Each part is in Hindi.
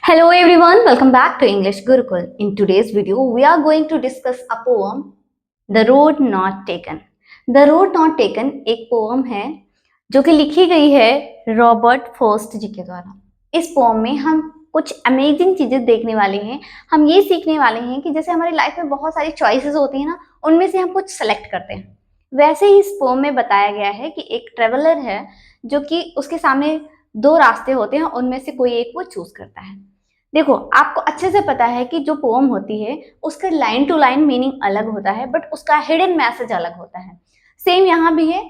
Hello everyone, welcome back to English Gurukul. In today's video, we are going to discuss a poem, The Road Not Taken. The Road Not Taken एक पोम है जो कि लिखी गई है रॉबर्ट फॉस्ट जी के द्वारा। इस पोम में हम कुछ अमेजिंग चीजें देखने वाले हैं। हम ये सीखने वाले हैं कि जैसे हमारी लाइफ में बहुत सारी चॉइसेस होती हैं ना, उनमें से हम कुछ सेलेक्ट करते हैं। वैसे ही इस पोम में बताया गया है कि एक ट्रेवलर है जो कि उसके सामने दो रास्ते होते हैं, उनमें से कोई एक वो चूज करता है। देखो, आपको अच्छे से पता है कि जो पोम होती है उसका लाइन टू लाइन मीनिंग अलग होता है, बट उसका हिडन मैसेज अलग होता है। सेम यहाँ भी है।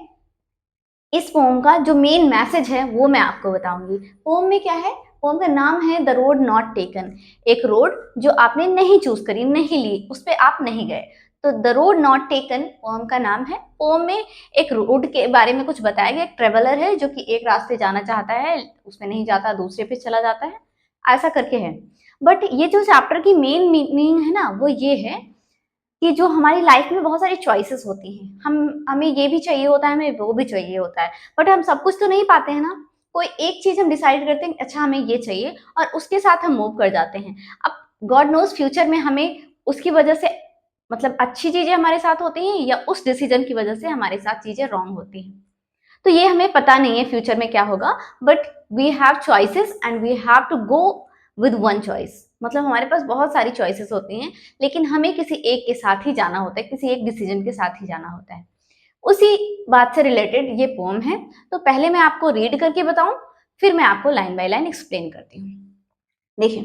इस पोम का जो मेन मैसेज है वो मैं आपको बताऊंगी। पोम में क्या है? पोम का नाम है द रोड नॉट टेकन। एक रोड जो आपने नहीं चूज करी, नहीं ली, उस पर आप नहीं गए, तो the road not taken poem का नाम है। पोम में एक रोड के बारे में कुछ बताया गया। एक ट्रेवलर है जो कि एक रास्ते जाना चाहता है, उसमें नहीं जाता, दूसरे पे चला जाता है, ऐसा करके है। बट ये जो चैप्टर की मेन मीनिंग है ना, वो ये है कि जो हमारी लाइफ में बहुत सारी चॉइसेस होती हैं, हमें ये भी चाहिए होता है, हमें वो भी चाहिए होता है, बट हम सब कुछ तो नहीं पाते हैं ना। कोई एक चीज हम डिसाइड करते हैं, अच्छा हमें ये चाहिए, और उसके साथ हम मूव कर जाते हैं। अब गॉड नोज फ्यूचर में हमें उसकी वजह से मतलब अच्छी चीजें हमारे साथ होती हैं या उस डिसीजन की वजह से हमारे साथ चीजें रॉन्ग होती हैं। तो ये हमें पता नहीं है फ्यूचर में क्या होगा, but we have choices and we have to go with one choice. मतलब हमारे पास बहुत सारी चॉइसेस होती हैं, लेकिन हमें किसी एक के साथ ही जाना होता है, किसी एक डिसीजन के साथ ही जाना होता है। उसी बात से रिलेटेड ये पोम है। तो पहले मैं आपको रीड करके बताऊं, फिर मैं आपको लाइन बाय लाइन एक्सप्लेन करती हूँ। देखिए,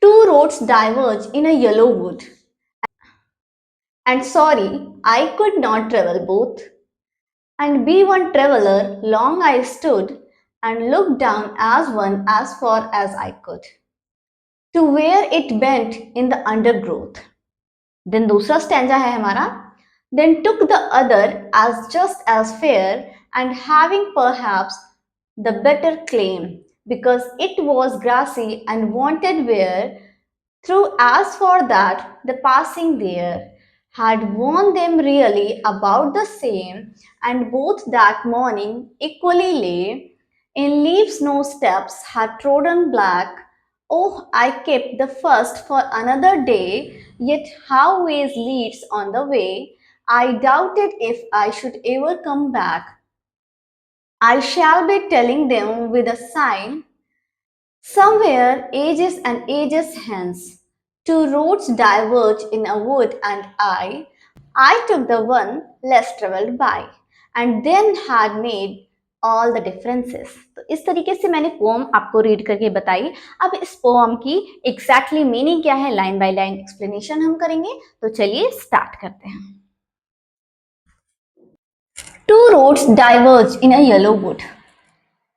two roads diverge in a yellow wood and sorry I could not travel both and be one traveler, long I stood and looked down as one as far as I could, to where it bent in the undergrowth. Then दूसरा स्टैंजा है हमारा, then took the other as just as fair and having perhaps the better claim, because it was grassy and wanted wear, through as for that the passing there had warned them really about the same, and both that morning equally lay in leaves no steps had trodden black. Oh, I kept the first for another day, yet how ways leads on the way. I doubted if I should ever come back. I shall be telling them with a sign, somewhere ages and ages hence, two roads diverge in a wood, and I took the one less traveled by, and then had made all the differences. तो इस तरीके से मैंने पोम आपको रीड करके बताई। अब इस पोम की एग्जैक्टली मीनिंग क्या है, लाइन बाय लाइन एक्सप्लेनेशन हम करेंगे। तो चलिए स्टार्ट करते हैं। To roads diverge in a yellow would.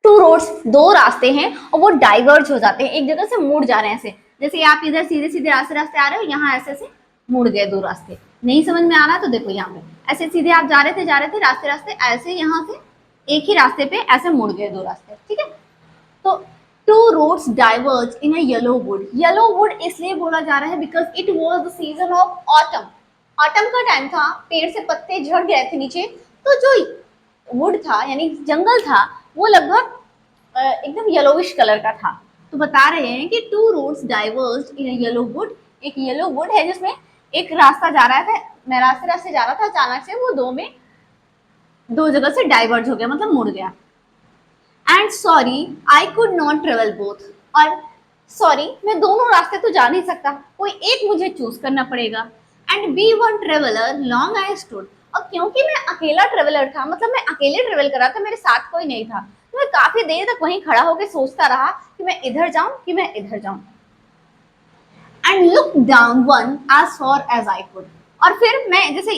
Two roads, दो रास्ते हैं और वो डाइवर्ज हो जाते हैं, एक जगह से मुड़ जा रहे हैं। ऐसे जैसे आप इधर सीधे सीधे रास्ते रास्ते आ रहे हो, यहाँ ऐसे ऐसे मुड़ गए दो रास्ते। नहीं समझ में आ रहा तो देखो यहाँ पे ऐसे सीधे आप जा रहे थे रास्ते रास्ते, ऐसे यहाँ से एक ही रास्ते पे ऐसे मुड़ गए दो रास्ते। ठीक है, तो to roads diverge in a yellow would. Yellow would इसलिए बोला जा रहा है because it was the season of autumn. Autumn का टाइम था, पेड़ से पत्ते झड़ गए थे नीचे, तो जो वुड था यानी जंगल था वो लगभग एकदम येलोविश कलर का था। तो बता रहे हैं कि two roads diverge in yellow wood. एक येलो वुड है जिसमें एक रास्ता जा रहा था, मैं रास्ते रास्ते जा रहा था, अचानक से वो दो में दो जगह से डाइवर्ज हो गया, मतलब मुड़ गया। And sorry I could not travel both, और सॉरी मैं दोनों रास्ते तो जा नहीं सकता, कोई एक मुझे चूज करना पड़ेगा। And be one traveller long I stood, और क्योंकि मैं अकेला ट्रेवलर था, मतलब मैं अकेले ट्रेवल कर रहा था, मेरे साथ कोई नहीं था, तो मैं काफी देर तक वहीं खड़ा होकर सोचता रहा कि मैं इधर जाऊं कि मैं इधर जाऊं। And look down one as far as I could, और फिर मैं जैसे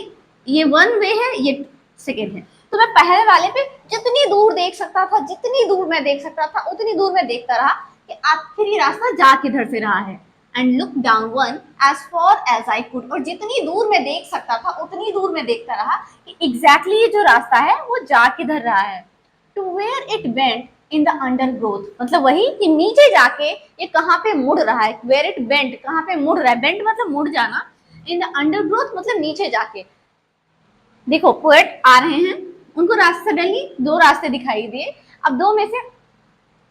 ये वन वे है, ये सेकेंड है, तो मैं पहले वाले पे जितनी दूर देख सकता था, जितनी दूर मैं देख सकता था उतनी दूर मैं देखता रहा कि आखिर ये रास्ता जा किधर से रहा है। And look down one as far as I could, और जितनी दूर मैं देख सकता था उतनी दूर मैं देखता रहा कि एग्जैक्टली ये जो रास्ता है वो जा किधर रहा है। To where it bent in the undergrowth, मतलब वही कि नीचे जाके ये कहाँ पे मुड़ रहा है। वेयर इट बेंट, कहाँ पे मुड़ रहा है, बेंट मतलब मुड़ जाना, इन द अंडरग्रोथ मतलब नीचे जाके। देखो पोएट आ रहे हैं, उनको रास्ता सडनली दो रास्ते दिखाई दिए, अब दो में से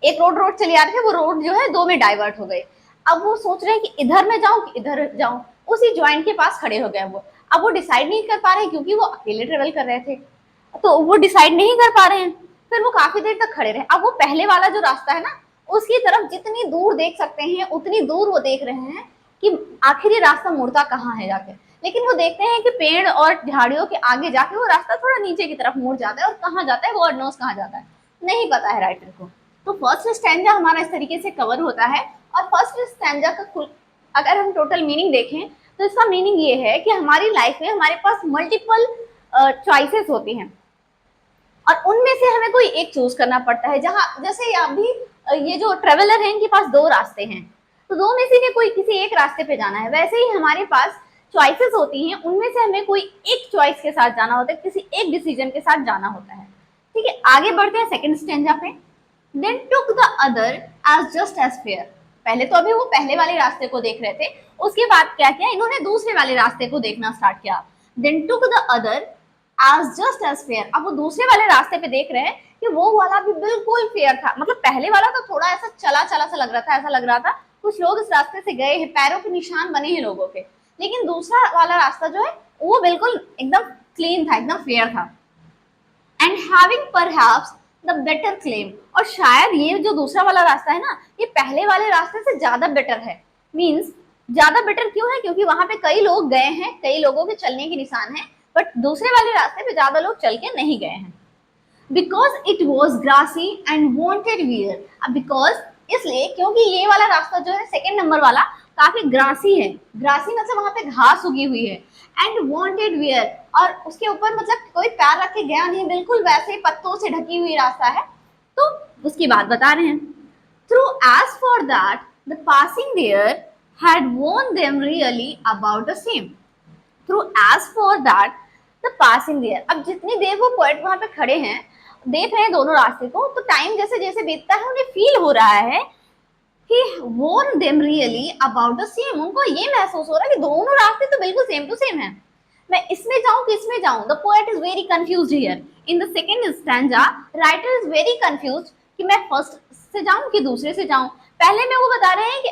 एक रोड चली आ रही थी, वो रोड जो है दो में डाइवर्ट हो गई। अब वो सोच रहे हैं कि इधर मैं जाऊं कि इधर जाऊं, उसी ज्वाइंट के पास खड़े हो गए वो। अब वो डिसाइड नहीं कर पा रहे क्योंकि वो अकेले ट्रेवल कर रहे थे, तो वो डिसाइड नहीं कर पा रहे हैं। फिर वो काफी देर तक खड़े रहे। अब वो पहले वाला जो रास्ता है ना, उसकी तरफ जितनी दूर देख सकते हैं उतनी दूर वो देख रहे हैं कि आखिर ये रास्ता मुड़ता कहाँ है जाके। लेकिन वो देखते हैं कि पेड़ और झाड़ियों के आगे जाके वो रास्ता थोड़ा नीचे की तरफ मुड़ जाता है, और कहाँ जाता है गॉड नोस कहाँ जाता है, नहीं पता है राइटर को। तो फर्स्ट स्टैंजा हमारा इस तरीके से कवर होता है। और फर्स्ट स्टैंजा का अगर हम टोटल मीनिंग देखें तो इसका मीनिंग ये है कि हमारी लाइफ में हमारे पास मल्टीपल चॉइसेस होती हैं, और उनमें से हमें कोई एक चूज करना पड़ता है। जहां जैसे अभी ये जो ट्रेवलर है इनके पास दो रास्ते हैं, तो दो में से कोई किसी एक रास्ते पे जाना है। वैसे ही हमारे पास चॉइसेस होती हैं, उनमें से हमें कोई एक चॉइस के साथ जाना होता है, किसी एक डिसीजन के साथ जाना होता है। ठीक है, आगे बढ़ते हैं सेकंड स्टेंजा पे। Then took the other as just as fair. पहले तो अभी वो पहले वाले रास्ते को देख रहे थे, उसके बाद क्या किया, इन्होंने दूसरे वाले रास्ते को देखना स्टार्ट किया। Then took the other as just as fair. अब वो दूसरे वाले रास्ते पे देख रहे हैं कि वो वाला भी बिल्कुल फेयर था। मतलब पहले वाला तो थोड़ा ऐसा चला चला सा लग रहा था, ऐसा लग रहा था कुछ लोग इस रास्ते से गए हैं, पैरों के निशान बने हैं लोगों के। लेकिन दूसरा वाला रास्ता जो है वो बिल्कुल एकदम क्लीन था, एकदम फेयर था। And having perhaps the better claim. और शायद ये जो दूसरा वाला रास्ता है ना, ये पहले वाले रास्ते से ज्यादा बेटर है। मीन्स ज्यादा बेटर क्यों है, क्योंकि वहां पे कई लोग गए हैं, कई लोगों के चलने के निशान है, बट दूसरे वाले रास्ते पे ज्यादा लोग चल के नहीं गए हैं। Because it was grassy and wanted wear. अब बिकॉज इसलिए क्योंकि ये वाला रास्ता जो है सेकेंड नंबर वाला काफी ग्रासी है। ग्रासी मतलब वहां पे घास उगी हुई है। एंड वॉन्टेड वियर, और उसके ऊपर मतलब कोई पैर रख के गया नहीं, बिल्कुल वैसे ही पत्तों से ढकी हुई रास्ता है। तो उसकी बात बता रहे हैं। Through as for that the passing there had worn them really about the same. Through as for that the passing there. अब जितनी देर वो पोएट वहां पे खड़े हैं, देख रहे हैं दोनों रास्ते को, तो टाइम जैसे जैसे बीतता है उन्हें फील हो रहा है कि warn them really about the same। उनको ये महसूस हो रहा है कि दोनों रास्ते तो बिल्कुल सेम टू सेम है, मैं इसमें जाऊं कि इसमें जाऊं। The poet is very confused here. In the second stanza writer is very confused कि मैं फर्स्ट से जाऊं कि दूसरे से जाऊं। पहले में वो बता रहे हैं कि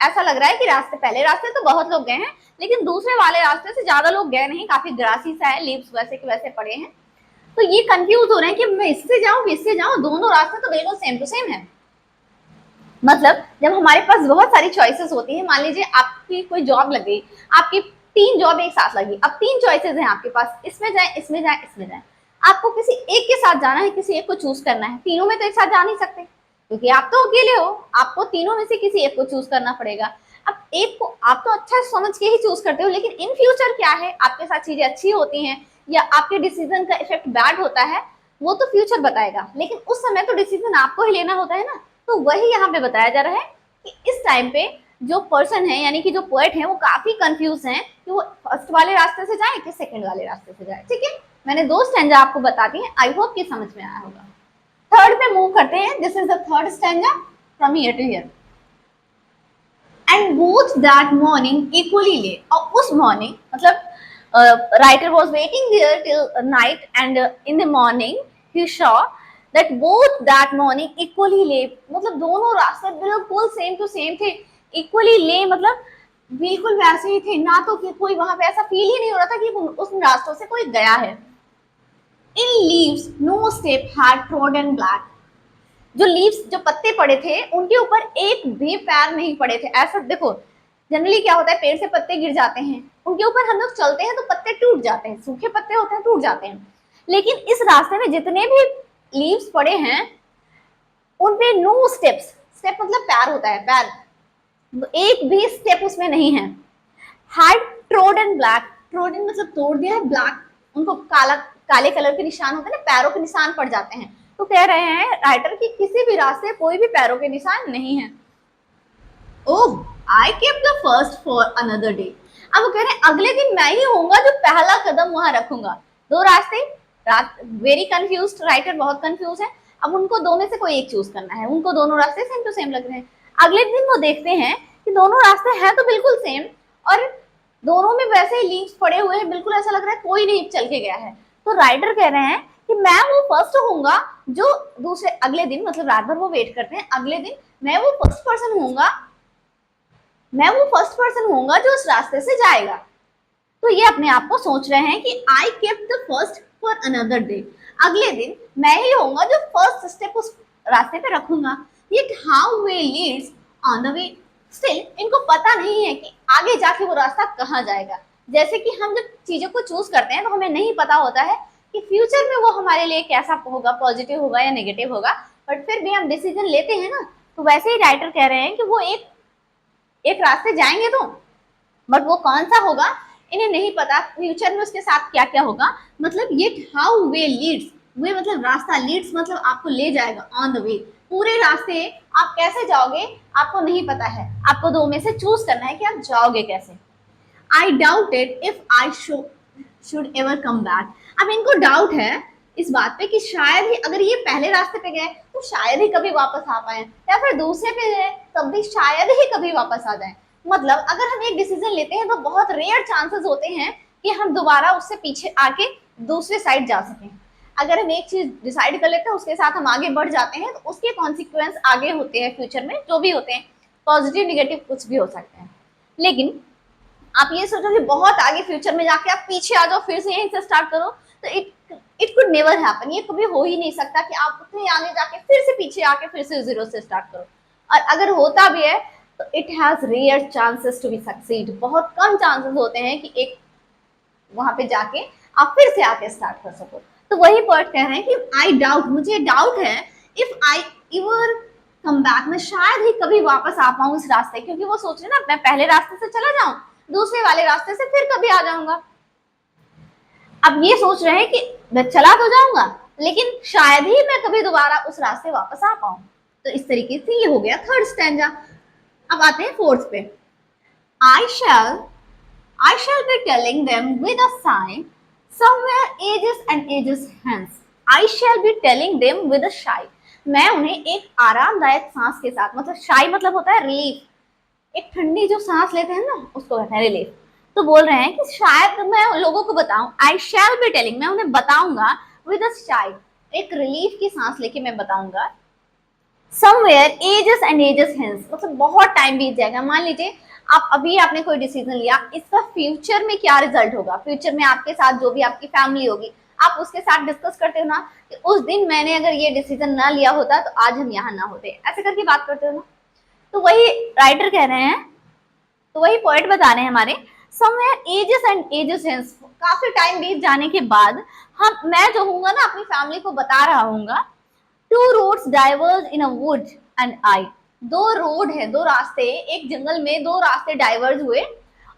ऐसा लग रहा है कि रास्ते पहले रास्ते तो बहुत लोग गए हैं, लेकिन दूसरे वाले रास्ते से ज्यादा लोग गए नहीं, काफी ग्रासी सा है, लीव्स वैसे के वैसे पड़े हैं। तो ये कंफ्यूज हो रहे हैं कि मैं इससे जाऊं कि इससे जाऊं, दोनों रास्ते तो बिल्कुल सेम टू सेम है। मतलब जब हमारे पास बहुत सारी चॉइसेस होती है, मान लीजिए आपकी कोई जॉब लग गई, आपकी 3 जॉब एक साथ लगी, अब 3 चॉइसेस हैं आपके पास, इसमें जाए इसमें जाए इसमें जाए। आपको किसी एक के साथ जाना है, किसी एक को चूज करना है। तीनों में तो एक साथ जा नहीं सकते क्योंकि आप तो अकेले हो, आपको तीनों में से किसी एक को चूज करना पड़ेगा। अब एक को आप तो अच्छा समझ के ही चूज करते हो, लेकिन इन फ्यूचर क्या है, आपके साथ चीजें अच्छी होती हैं या आपके डिसीजन का इफेक्ट बैड होता है, वो तो फ्यूचर बताएगा, लेकिन उस समय तो डिसीजन आपको ही लेना होता है ना। तो वही यहाँ पे बताया जा रहा है कि इस टाइम पे जो पर्सन है, यानी कि जो पोएट है, वो काफी कंफ्यूज हैं कि वो फर्स्ट वाले रास्ते से जाए कि सेकंड वाले रास्ते से जाए। ठीक है, मैंने 2 स्टैंजा आपको बता दी है, आई होप कि समझ में आया होगा। थर्ड पे मूव करते हैं। This is the third stanza from here to here. And both that morning equally lay. और उस मॉर्निंग मतलब writer was waiting there till night and in the morning he saw that both that morning equally lay. मतलब दोनों रास्ते बिल्कुल सेम टू सेम थे। इक्वली ले मतलब बिल्कुल वैसे ही थे, ना तो कोई वहां पे ऐसा फील ही नहीं हो रहा था कि उस रास्तों से कोई गया है। In leaves no step had trodden black. जो लीव्स, जो पत्ते पड़े थे, उनके ऊपर एक भी पैर नहीं पड़े थे। ऐसा देखो, जनरली क्या होता है, पेड़ से पत्ते गिर जाते हैं, उनके ऊपर हम लोग चलते हैं तो पत्ते टूट जाते हैं, सूखे पत्ते होते हैं टूट जाते हैं। लेकिन इस रास्ते में जितने भी लीव्स पड़े हैं उनपे नो स्टेप्स। स्टेप मतलब पैर होता है, पैर, एक भी स्टेप उसमें नहीं है। Had trodden black. ट्रोडन मतलब तोड़ दिया है, ब्लैक उनको काला, काले कलर के निशान होते हैं ना, पैरों के निशान पड़ जाते हैं। तो कह रहे हैं राइटर कि किसी भी रास्ते कोई भी पैरों के निशान नहीं है। Oh, I kept the first for another day. अब वो कह रहे हैं अगले दिन मैं ही होऊंगा जो पहला कदम वहां रखूंगा। 2 रास्ते, वेरी कंफ्यूज, राइटर बहुत कंफ्यूज है। अब उनको दो में से कोई एक चूज करना है, उनको दोनों रास्ते सेम टू सेम लग रहे हैं। अगले दिन वो देखते हैं कि दोनों रास्ते हैं तो बिल्कुल सेम, और दोनों में वैसे ही लीव्स पड़े हुए हैं, बिल्कुल ऐसा लग रहा है कोई नहीं चल के गया है। तो राइटर कह रहे हैं कि कि मैं वो फर्स्ट होऊंगा जो दूसरे अगले दिन, मतलब रात भर वो वेट करते हैं, अगले दिन मैं वो फर्स्ट पर्सन होऊंगा, जो उस रास्ते से जाएगा। तो ये अपने आप को सोच रहे हैं कि आई kept the first for another day, अगले दिन मैं ही होऊंगा जो फर्स्ट स्टेप उस रास्ते पे रखूंगा। Yet how way Leeds on the way, still इनको पता नहीं है कि आगे जाके वो रास्ता कहाँ जाएगा। जैसे कि हम जब चीजों को चूज करते हैं तो हमें नहीं पता होता है कि फ्यूचर में वो हमारे लिए कैसा होगा, पॉजिटिव होगा या नेगेटिव होगा, बट फिर भी हम डिसीजन लेते हैं ना। तो वैसे ही राइटर कह रहे हैं कि वो एक एक रास्ते जाएंगे तो, बट वो कौन सा होगा इन्हें नहीं पता, फ्यूचर में उसके साथ क्या क्या होगा। मतलब ये हाउ वे लीड्स, वे मतलब रास्ता, लीड्स मतलब आपको ले जाएगा, ऑन द वे पूरे रास्ते आप कैसे जाओगे आपको नहीं पता है, आपको दो में से चूज करना है कि आप जाओगे कैसे। आई doubted if I should ever come back, अब इनको डाउट है इस बात पे कि शायद ही अगर ये पहले रास्ते पे गए तो शायद ही कभी वापस आ पाए, या फिर दूसरे पे गए तब भी शायद ही कभी वापस आ जाए। मतलब अगर हम एक डिसीजन लेते हैं तो बहुत रेयर चांसेस होते हैं कि हम दोबारा उससे पीछे आके दूसरे साइड जा सकें। अगर हम एक चीज डिसाइड कर लेते हैं उसके साथ हम आगे बढ़ जाते हैं तो उसके कॉन्सिक्वेंस आगे होते हैं फ्यूचर में, जो भी होते हैं पॉजिटिव निगेटिव कुछ भी हो सकते हैं। लेकिन आप ये सोचो कि बहुत आगे फ्यूचर में जाके आप पीछे आ जाओ फिर से यहीं से स्टार्ट करो, तो इट कुड नेवर हैपन, ये कभी हो ही नहीं सकता कि आप उतने आगे जाके फिर से पीछे आके फिर से जीरो से स्टार्ट करो। और अगर होता भी है तो it has rare chances to be succeed, बहुत कम चांसेस होते हैं कि एक वहां पे जाके आप फिर से आके स्टार्ट कर सको। तो वही पॉइंट कह रहे हैं कि आई डाउट, मुझे डाउट है, इफ आई इवर कम बैक, मैं शायद ही कभी वापस आ पाऊं इस रास्ते, क्योंकि वो सोच रहे ना मैं पहले रास्ते से चला जाऊं दूसरे वाले रास्ते से फिर कभी आ जाऊंगा। अब ये सोच रहे हैं कि मैं चला तो जाऊंगा लेकिन शायद ही मैं कभी दोबारा उस रास्ते वापस आ पाऊं। तो इस तरीके से ये हो गया थर्ड स्टैंजा। अब आते हैं फोर्थ पे। I shall be telling them with a sigh somewhere ages and ages hence. I shall be telling them with a sigh, मैं उन्हें एक आरामदायक सांस के साथ, मतलब शाई मतलब होता है रिलीफ, एक ठंडी जो सांस लेते हैं ना उसको कहते हैं रिलीफ। तो बोल रहे हैं कि शायद मैं लोगों को बताऊं, आई शैल बी टेलिंग, मैं उन्हें बताऊंगा विद अ शाई, एक रिलीफ की सांस लेके मैं बताऊंगा, somewhere ages and ages hence, मतलब बहुत टाइम बीत जाएगा। मान लीजिए आप अभी आपने कोई डिसीजन लिया, इसका फ्यूचर में क्या रिजल्ट होगा, फ्यूचर में आपके साथ जो भी आपकी फैमिली होगी आप उसके साथ डिस्कस करते हो ना कि उस दिन मैंने अगर ये डिसीजन ना लिया होता तो आज हम यहाँ ना होते, ऐसे करके बात करते हो ना। तो वही राइटर कह रहे हैं, तो वही पॉइंट बता रहे हैं हमारे, somewhere ages and ages hence, काफी टाइम बीत जाने के बाद हम, मैं जो हूँ ना अपनी फैमिली को बता रहा हूँ, two roads diverge in a wood and I, दो रोड है, दो रास्ते, एक जंगल में दो रास्ते डाइवर्ज हुए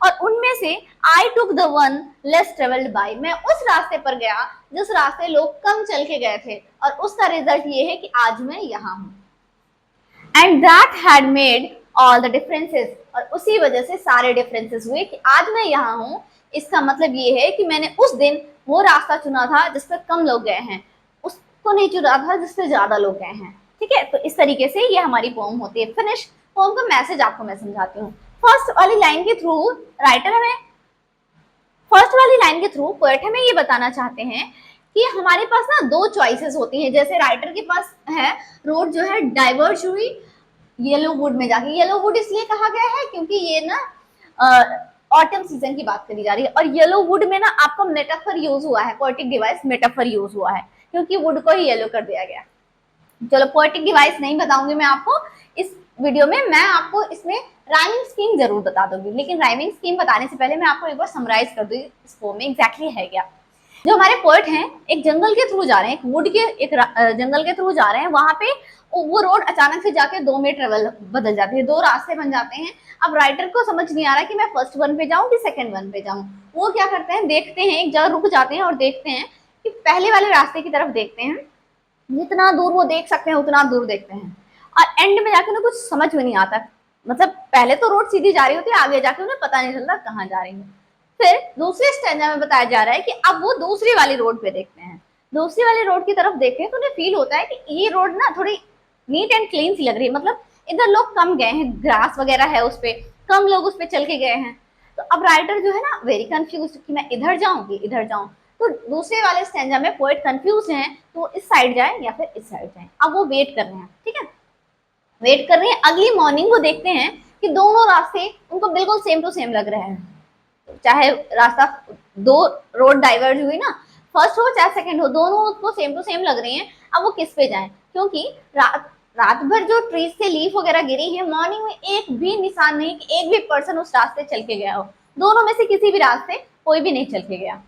और उनमें से I took the one less travelled by, मैं उस रास्ते पर गया जिस रास्ते लोग कम चल के गए थे, और उसका रिजल्ट ये है कि आज मैं यहाँ हूँ। And that had made all the differences, और उसी वजह से सारे डिफरेंसेस हुए कि आज मैं यहाँ हूँ। इसका मतलब ये है कि मैंने उस दिन वो रास्ता चुना था जिस पर कम लोग गए हैं, उसको नहीं चुना था जिस पर ज्यादा लोग गए हैं। ठीक है, तो इस तरीके से ये हमारी पोम होती है फिनिश। पोम का मैसेज आपको मैं समझाती हूँ। फर्स्ट वाली लाइन के थ्रू राइटर हमें, फर्स्ट वाली लाइन के थ्रू पोएट हमें ये बताना चाहते हैं कि हमारे पास ना दो चॉइसेस होती हैं। जैसे राइटर के पास है रोड जो है डाइवर्ज हुई येलो वुड में जाके, येलो वुड इसलिए कहा गया है क्योंकि ये ना ऑटम सीजन की बात करी जा रही है, और येलो वुड में ना आपका मेटाफर यूज हुआ है, पोएटिक डिवाइस मेटाफर यूज हुआ है क्योंकि वुड को ही येलो कर दिया गया। चलो पोएटिक डिवाइस नहीं बताऊंगी मैं आपको इस वीडियो में, मैं आपको इसमें राइमिंग स्कीम जरूर बता दूंगी, लेकिन राइमिंग स्कीम बताने से पहले मैं आपको एक बार समराइज कर दूंगी इस पोम में एग्जैक्टली है क्या। जो हमारे पोएट हैं एक जंगल के थ्रू जा रहे हैं, एक वुड के एक जंगल के थ्रू जा रहे हैं, वहां पे वो रोड अचानक से जाके दो में ट्रेवल बदल जाती है, दो रास्ते बन जाते हैं। अब राइटर को समझ नहीं आ रहा कि मैं फर्स्ट वन पे जाऊं कि सेकंड वन पे जाऊं। वो क्या करते हैं, देखते हैं, एक जगह रुक जाते हैं और देखते हैं कि पहले वाले रास्ते की तरफ देखते हैं, जितना दूर वो देख सकते हैं उतना दूर देखते हैं, और एंड में जाके उन्हें कुछ समझ में नहीं आता। मतलब पहले तो रोड सीधी जा रही होती है, आगे जाके उन्हें पता नहीं चलता कहाँ जा रही है। फिर दूसरे स्टैंजा में बताया जा रहा है कि अब वो दूसरी वाली रोड पे देखते हैं, दूसरी वाली रोड की तरफ देखते हैं तो उन्हें फील होता है कि ये रोड ना थोड़ी नीट एंड क्लीन सी लग रही है, मतलब इधर लोग कम गए हैं, ग्रास वगैरह है उस पर, कम लोग उस पर चल के गए हैं। तो अब राइटर जो है ना वेरी कंफ्यूज कि मैं इधर जाऊं कि इधर जाऊं। तो दूसरे वाले स्टैंजा में पोएट कंफ्यूज हैं, तो वो इस साइड जाए या फिर इस साइड जाए। अब वो वेट कर रहे हैं, ठीक है, वेट कर रहे हैं। अगली मॉर्निंग वो देखते हैं कि दोनों रास्ते उनको बिल्कुल सेम टू सेम लग रहे हैं। चाहे रास्ता, दो रोड डाइवर्ज हुई ना, फर्स्ट हो चाहे सेकंड हो, दोनों उसको सेम टू सेम लग रही हैं। अब वो किस पे जाएं, क्योंकि रात भर जो ट्रीज से लीफ वगैरह गिरी है, मॉर्निंग में एक भी निशान नहीं कि एक भी पर्सन उस रास्ते चल के गया हो। दोनों में से किसी भी रास्ते कोई भी नहीं चल के गया।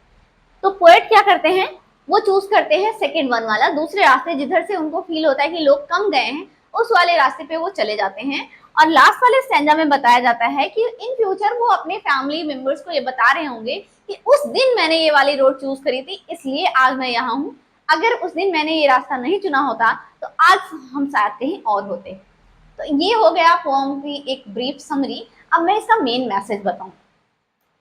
तो पोएट क्या करते हैं, वो चूज करते हैं सेकंड वन वाला, दूसरे रास्ते जिधर से उनको फील होता है कि लोग कम गए हैं, उस वाले रास्ते पे वो चले जाते हैं। और लास्ट वाले स्टैंजा में बताया जाता है कि इन फ्यूचर वो अपने फैमिली मेंबर्स को ये बता रहे होंगे कि उस दिन मैंने ये वाली रोड चूज करी थी, इसलिए आज मैं यहाँ हूँ। अगर उस दिन मैंने ये रास्ता नहीं चुना होता तो आज हम शायद कहीं और होते। तो ये हो गया पोएम की एक ब्रीफ समरी। अब मैं इसका मेन मैसेज बताऊं।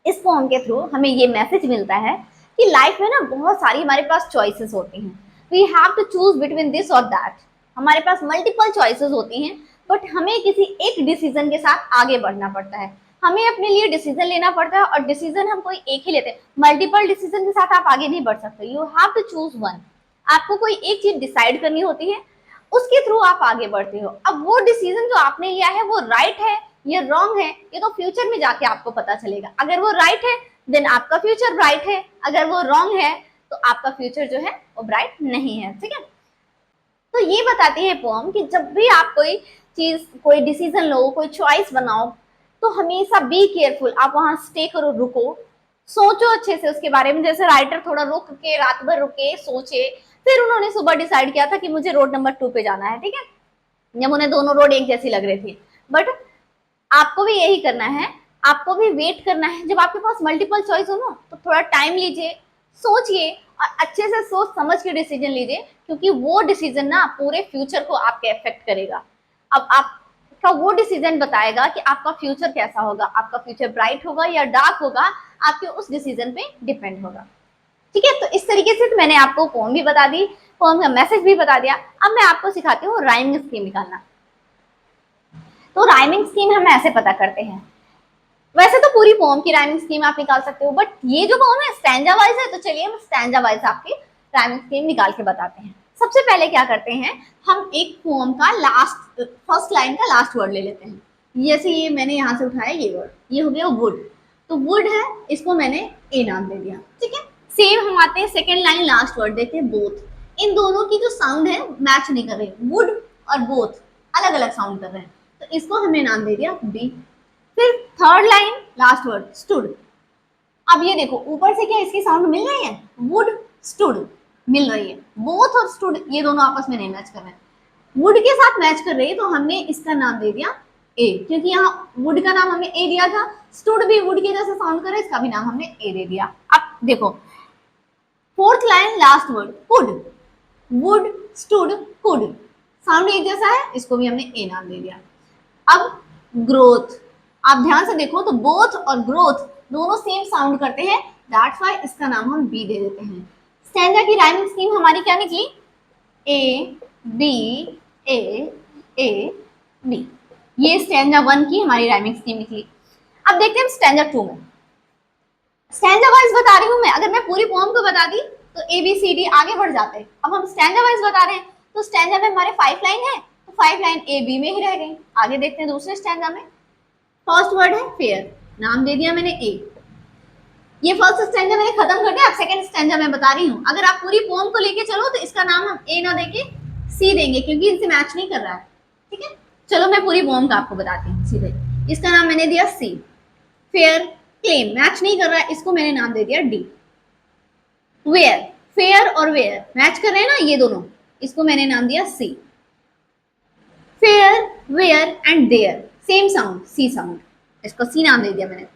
इस पोएम के थ्रू हमें ये मैसेज मिलता है कि लाइफ में ना बहुत सारी हमारे पास चॉइसेस होती हैं। We have to choose between this और दैट। हमारे पास मल्टीपल चॉइसेस होती हैं, बट हमें किसी एक डिसीजन के साथ आगे बढ़ना पड़ता है। हमें अपने लिए डिसीजन लेना पड़ता है, और डिसीजन हम कोई एक ही लेते हैं। मल्टीपल डिसीजन के साथ आप आगे नहीं बढ़ सकते। You have to choose one. आपको कोई एक चीज डिसाइड करनी होती है, उसके थ्रू आप आगे बढ़ते हो। अब वो डिसीजन जो आपने लिया है वो राइट है, ये रॉन्ग है, ये तो फ्यूचर में जाके आपको पता चलेगा। अगर वो राइट है देन आपका फ्यूचर ब्राइट है, अगर वो रॉन्ग है तो आपका फ्यूचर जो है वो ब्राइट नहीं है, ठीक है। तो ये बताती है पोएम कि जब भी आप कोई चीज, कोई डिसीजन लो, कोई चॉइस बनाओ, तो हमेशा बी केयरफुल। आप वहां स्टे करो, रुको, सोचो अच्छे से उसके बारे में। जैसे राइटर थोड़ा रुक के, रात भर रुके, सोचे, फिर उन्होंने सुबह डिसाइड किया था कि मुझे रोड नंबर 2 पे जाना है, ठीक है, जब उन्हें दोनों रोड एक जैसी लग रही थी। बट आपको भी यही करना है, आपको भी वेट करना है। जब आपके पास मल्टीपल चॉइस हो ना, तो थोड़ा टाइम लीजिए, सोचिए, और अच्छे से सोच समझ के डिसीजन लीजिए, क्योंकि वो डिसीजन ना पूरे फ्यूचर को आपके अफेक्ट करेगा। अब आपका वो डिसीजन बताएगा कि आपका फ्यूचर कैसा होगा, आपका फ्यूचर ब्राइट होगा या डार्क होगा, आपके उस डिसीजन पे डिपेंड होगा, ठीक है। तो इस तरीके से तो मैंने आपको पोएम भी बता दी, पोएम का मैसेज भी बता दिया। अब मैं आपको सिखाती हूँ राइमिंग स्कीम निकालना। तो राइमिंग स्कीम हम ऐसे पता करते हैं। वैसे तो पूरी पोएम की राइमिंग स्कीम आप निकाल सकते हो, बट ये जो पोएम है स्टैंजा वाइज है, तो चलिए हम स्टैंजा वाइज आपकी राइमिंग स्कीम निकाल के बताते हैं। सबसे पहले क्या करते हैं, हम एक पोएम का लास्ट, फर्स्ट लाइन का लास्ट वर्ड ले लेते हैं। जैसे ये मैंने यहाँ से उठाया, ये वर्ड, ये हो गया वुड। तो वुड है, इसको मैंने ए नाम दे दिया, ठीक है। सेम हम आते हैं सेकेंड लाइन लास्ट वर्ड देखते हैं, बोथ। इन दोनों की जो साउंड है मैच नहीं कर रही, वुड और बोथ अलग अलग साउंड कर रहे हैं, तो इसको हमने नाम दे दिया बी। फिर third line last word stood. अब ये देखो ऊपर से क्या इसकी साउंड मिल रही है, वुड स्टूड मिल रही है, बोथ और स्टूड ये दोनों आपस में नहीं मैच कर रहे हैं। वुड के साथ मैच कर रही है, तो हमने इसका नाम दे दिया ए, क्योंकि यहाँ वुड का नाम हमने ए दिया था। स्टूड भी वुड के जैसे साउंड कर रहा है, इसका भी नाम हमने ए दे दिया। अब देखो fourth line last word could, would stood could, sound एक जैसा है, इसको भी हमने ए नाम दे दिया। अब ग्रोथ, आप ध्यान से देखो तो बोथ और ग्रोथ दोनों सेम साउंड करते हैं, दैट्स व्हाई इसका नाम हम बी दे देते हैं। स्टैंजा की राइमिंग स्कीम हमारी क्या निकली, A B A A B. ये स्टैंजा 1 की हमारी राइमिंग स्कीम निकली। अब देखते हैं स्टैंजा 2 में। स्टैंजा वाइज बता रही हूँ मैं, अगर मैं पूरी पोएम को बता दी तो ए बी सी डी आगे बढ़ जाते हैं। अब हम स्टैंजा वाइज बता रहे हैं, तो स्टैंजा में हमारे 5 लाइन है, तो 5 लाइन ए बी में ही रह गई। आगे देखते हैं दूसरे स्टैंजा में। फर्स्ट वर्ड है फेयर, नाम दे दिया मैंने ए। ये फर्स्ट स्टैंजा मैंने खत्म कर दिया, अब सेकंड स्टैंजा मैं बता रही हूँ। अगर आप पूरी पोएम को लेके चलो तो इसका नाम हम ए ना देके सी देंगे, क्योंकि इनसे मैच नहीं कर रहा है, ठीक है। चलो मैं पूरी पोएम का आपको बताती हूँ सीधे। इसका नाम मैंने दिया सी। फेयर, क्लेम मैच नहीं कर रहा है, इसको मैंने नाम दे दिया डी। वेयर, फेयर और वेयर मैच कर रहे हैं ना ये दोनों, इसको मैंने नाम दिया C. Fair, where and there same sound, C sound, इसको सी नाम दे दिया मैंने।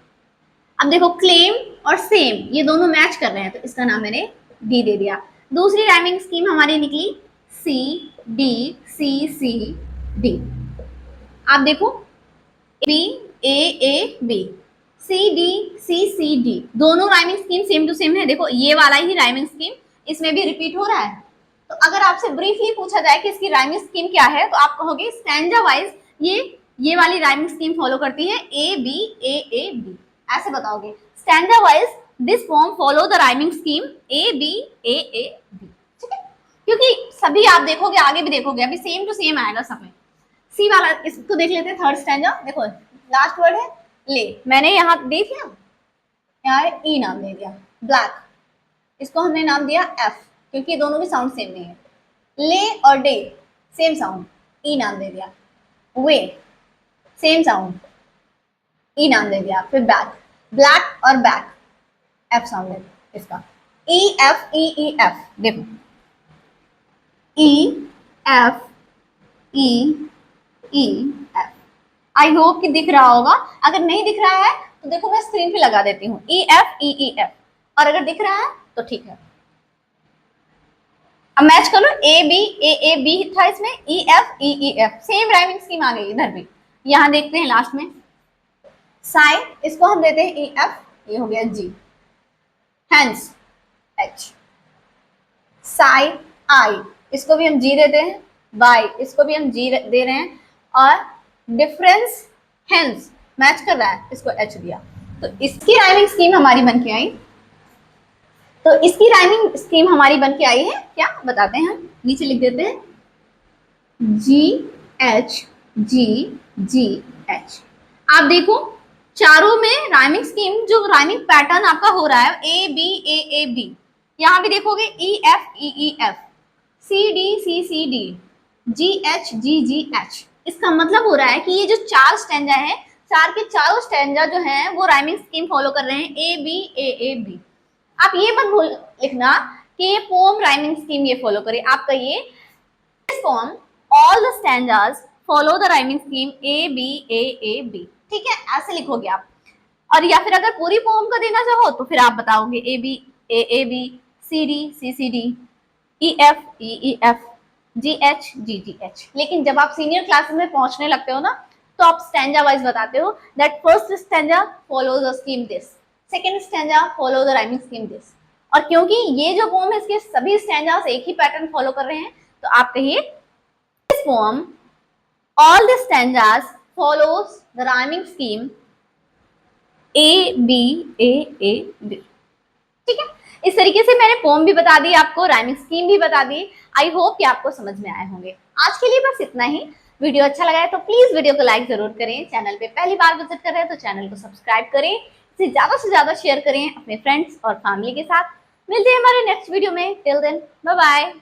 अब देखो क्लेम और सेम ये दोनों मैच कर रहे हैं, तो इसका नाम मैंने डी दे दिया। दूसरी राइमिंग स्कीम हमारी निकली सी डी सी सी डी। आप देखो B A B, C D C C D, दोनों rhyming scheme same to same है। देखो ये वाला ही राइमिंग स्कीम इसमें भी रिपीट हो रहा है। तो अगर आपसे ब्रीफली पूछा जाए कि इसकी राइमिंग स्कीम क्या है, तो आप कहोगे स्टैंजा वाइज ये वाली राइमिंग स्कीम फॉलो करती है ए बी ए बी, ऐसे बताओगे। Stanza wise this poem follow the rhyming scheme A B A B, ठीक है, क्योंकि सभी आप देखोगे, आगे भी देखोगे, अभी सेम टू सेम आएगा सब में। सी वाला इसको देख लेते हैं, थर्ड स्टैंजा। देखो लास्ट वर्ड है ले, मैंने यहाँ दे दिया, यहाँ ई नाम दे दिया। ब्लैक, इसको हमने नाम दिया एफ, क्योंकि दोनों की साउंड सेम नहीं है। ले और डे सेम साउंड, ई नाम दे दिया। वे सेम साउंड, ई नाम दे दिया। फिर बैक, ब्लैक और बैक, एफ साउंड है इसका। E F E E F, देखो E F E E F. I hope कि दिख रहा होगा, अगर नहीं दिख रहा है तो देखो मैं स्क्रीन पे लगा देती हूँ ई एफ ई ई एफ, और अगर दिख रहा है तो ठीक है। अब मैच कर लो, ए बी था इसमें, E F E E F, same rhyming scheme आ गई इधर भी। यहां देखते हैं लास्ट में साई, इसको हम देते हैं ई एफ, ये हो गया जी। हैंड्स एच, साई आई, इसको भी हम जी देते हैं। बाई, इसको भी हम जी दे रहे हैं। और डिफरेंस हैंड्स मैच कर रहा है, इसको एच दिया। तो इसकी राइमिंग स्कीम हमारी बन के आई। तो इसकी राइमिंग स्कीम हमारी बन के आई है, क्या बताते हैं हम, नीचे लिख देते हैं जी एच जी जी एच। आप देखो चारों में राइमिंग स्कीम, जो राइमिंग पैटर्न आपका हो रहा है ए बी बी, यहां भी देखोगे E F E F, C D G H G H. इसका मतलब हो रहा है कि ये जो चार स्टैंजा है, चार के चारों स्टैंजा जो हैं वो राइमिंग स्कीम फॉलो कर रहे हैं ए बी। आप ये मत भूल लिखना कि ये पोम राइमिंग स्कीम ये फॉलो करे, आप कहिए this poem all the stanzas follow the rhyming scheme A B, ठीक है, ऐसे लिखोगे आप। और या फिर अगर पूरी पोम का देना चाहो तो फिर आप बताओगे A B, C D, E F, G H. लेकिन जब आप सीनियर क्लासेस में पहुंचने लगते हो ना, तो आप स्टैंजा वाइज बताते हो that first stanza follow the scheme this, second stanza follow the rhyming scheme this. और क्योंकि ये जो पोम है इसके सभी स्टैंजास एक ही पैटर्न फॉलो कर रहे हैं, तो आप कहिए this poem all the stanzas follows the rhyming scheme A B B, ठीक है। इस तरीके से मैंने पोम भी बता दी आपको, राइमिंग स्कीम भी बता दी। आई होप कि आपको समझ में आए होंगे। आज के लिए बस इतना ही। वीडियो अच्छा लगा है तो प्लीज वीडियो को लाइक जरूर करें। चैनल पे पहली बार विजिट कर रहे हैं तो चैनल को सब्सक्राइब करें, इसे ज्यादा से ज्यादा शेयर करें अपने फ्रेंड्स और फैमिली के साथ। मिलते हैं हमारे नेक्स्ट वीडियो में, टिल देन बाय बाय।